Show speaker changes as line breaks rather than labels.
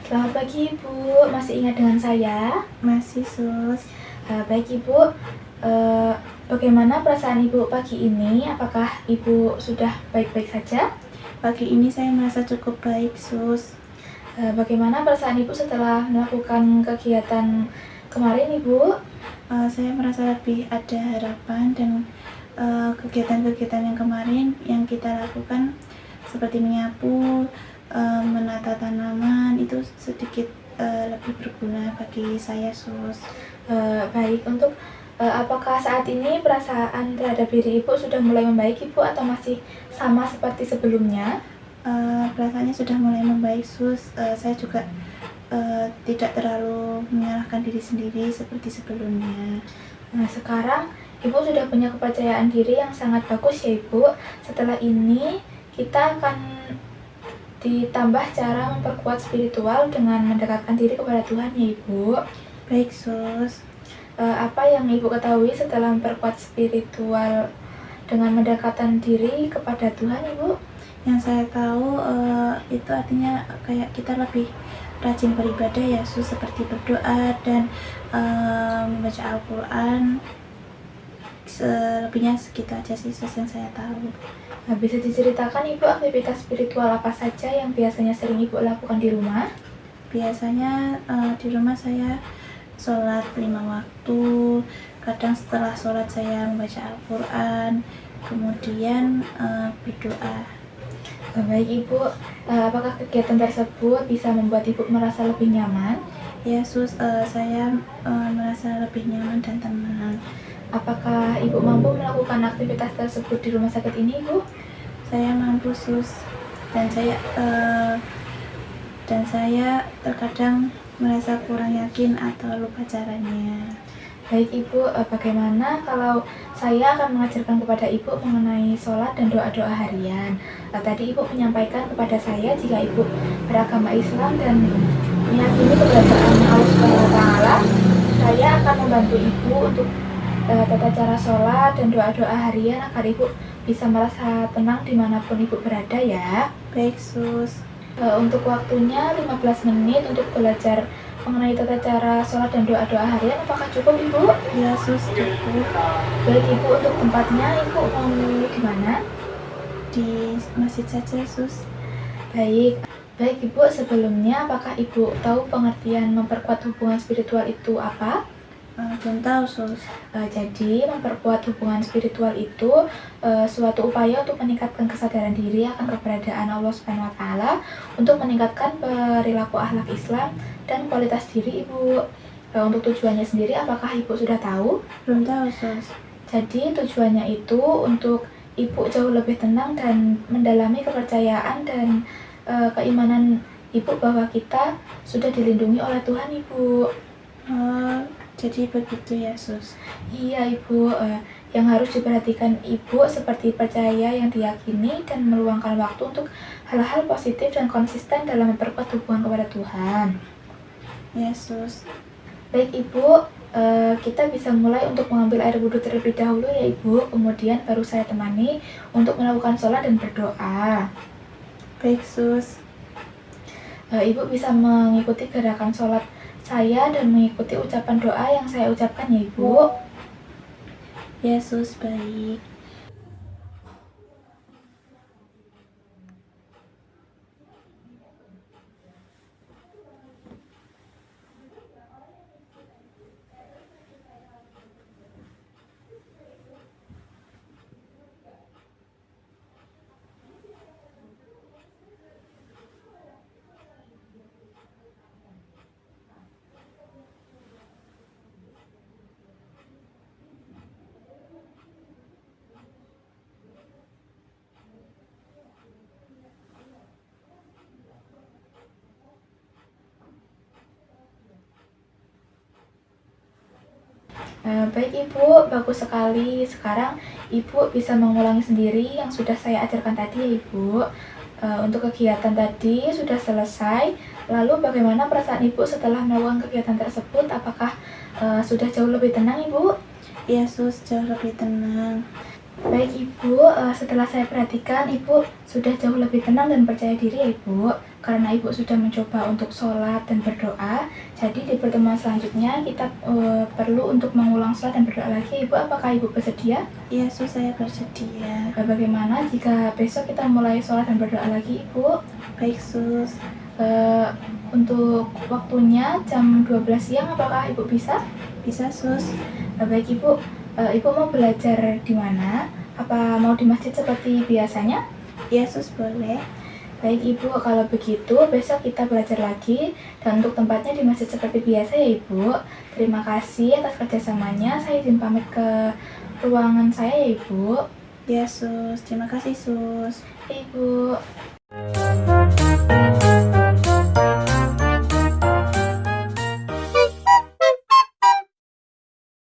Selamat pagi Ibu, masih ingat dengan saya?
Masih, Sus.
Baik Ibu, eh, bagaimana perasaan Ibu pagi ini? Apakah Ibu sudah baik-baik saja?
Pagi ini saya merasa cukup baik, Sus.
Bagaimana perasaan Ibu setelah melakukan kegiatan kemarin Ibu?
Saya merasa lebih ada harapan dan kegiatan-kegiatan yang kemarin yang kita lakukan seperti menyapu, menata tanaman itu sedikit lebih berguna bagi saya, Sus.
Baik, apakah saat ini perasaan terhadap diri Ibu sudah mulai membaik Ibu atau masih sama seperti sebelumnya?
Perasaannya sudah mulai membaik, Sus. Saya juga tidak terlalu menyalahkan diri sendiri seperti sebelumnya.
Nah, sekarang Ibu sudah punya kepercayaan diri yang sangat bagus ya Ibu. Setelah ini kita akan ditambah cara memperkuat spiritual dengan mendekatkan diri kepada Tuhan ya Ibu.
Baik, Sus.
Apa yang Ibu ketahui setelah memperkuat spiritual dengan mendekatkan diri kepada Tuhan Ibu?
Yang saya tahu itu artinya kayak kita lebih rajin beribadah ya, Sus, seperti berdoa dan membaca Al-Quran. Selebihnya segitu aja sih, Sus, yang saya tahu.
Nah, bisa diceritakan Ibu aktivitas spiritual apa saja yang biasanya sering Ibu lakukan di rumah?
Biasanya di rumah saya sholat 5 waktu, kadang setelah sholat saya membaca Al-Quran, kemudian berdoa.
Baik Ibu, apakah kegiatan tersebut bisa membuat Ibu merasa lebih nyaman?
Ya, Sus, saya merasa lebih nyaman dan tenang.
Apakah Ibu mampu melakukan aktivitas tersebut di rumah sakit ini Ibu?
Saya mampu, Sus, dan saya terkadang merasa kurang yakin atau lupa caranya.
Baik Ibu, bagaimana kalau saya akan mengajarkan kepada Ibu mengenai sholat dan doa-doa harian? Tadi Ibu menyampaikan kepada saya jika Ibu beragama Islam dan meyakini keberadaan Allah Subhanahu wa Ta'ala, saya akan membantu Ibu untuk tata cara sholat dan doa-doa harian agar Ibu bisa merasa tenang dimanapun Ibu berada ya.
Baik, Sus.
Untuk waktunya 15 menit untuk belajar mengenai tata cara sholat dan doa-doa harian, apakah cukup Ibu?
Ya, Sus, cukup.
Baik Ibu, untuk tempatnya Ibu mau di mana?
Di masjid saja, Sus.
Baik Ibu, sebelumnya apakah Ibu tahu pengertian memperkuat hubungan spiritual itu apa?
Belum tahu, Sus.
Jadi memperkuat hubungan spiritual itu suatu upaya untuk meningkatkan kesadaran diri akan keberadaan Allah Subhanahu wa Ta'ala, untuk meningkatkan perilaku akhlak Islam dan kualitas diri Ibu. Untuk tujuannya sendiri apakah Ibu sudah tahu?
Belum tahu, Sus.
Jadi tujuannya itu untuk Ibu jauh lebih tenang dan mendalami kepercayaan dan keimanan Ibu bahwa kita sudah dilindungi oleh Tuhan Ibu.
Jadi begitu ya, Sus.
Iya Ibu, yang harus diperhatikan Ibu seperti percaya yang diyakini dan meluangkan waktu untuk hal-hal positif dan konsisten dalam memperkuat hubungan kepada Tuhan.
Ya, Sus.
Baik Ibu, kita bisa mulai untuk mengambil air wudhu terlebih dahulu ya Ibu, kemudian baru saya temani untuk melakukan sholat dan berdoa.
Baik, Sus.
Ibu bisa mengikuti gerakan sholat saya dan mengikuti ucapan doa yang saya ucapkan ya Ibu.
Ya, Sus, baik.
Baik Ibu, bagus sekali. Sekarang Ibu bisa mengulangi sendiri yang sudah saya ajarkan tadi ya Ibu. Untuk kegiatan tadi sudah selesai. Lalu bagaimana perasaan Ibu setelah melakukan kegiatan tersebut? Apakah sudah jauh lebih tenang Ibu?
Ya, Sus, jauh lebih tenang.
Baik Ibu, setelah saya perhatikan Ibu sudah jauh lebih tenang dan percaya diri ya Ibu. karena Ibu sudah mencoba untuk sholat dan berdoa, jadi di pertemuan selanjutnya kita perlu untuk mengulang sholat dan berdoa lagi. Ibu, apakah Ibu bersedia?
Iya, Sus, saya bersedia.
Bagaimana jika besok kita mulai sholat dan berdoa lagi, Ibu?
Baik, Sus.
Untuk waktunya jam 12 siang, apakah Ibu bisa?
Bisa, Sus.
Baik, Ibu. Ibu mau belajar di mana? Apa mau di masjid seperti biasanya?
Iya, Sus, boleh.
Baik, Ibu, kalau begitu besok kita belajar lagi, dan untuk tempatnya di masjid seperti biasa ya, Ibu. Terima kasih atas kerjasamanya. Saya izin pamit ke ruangan saya ya, Ibu.
Ya, Sus. Terima kasih, Sus.
Ibu.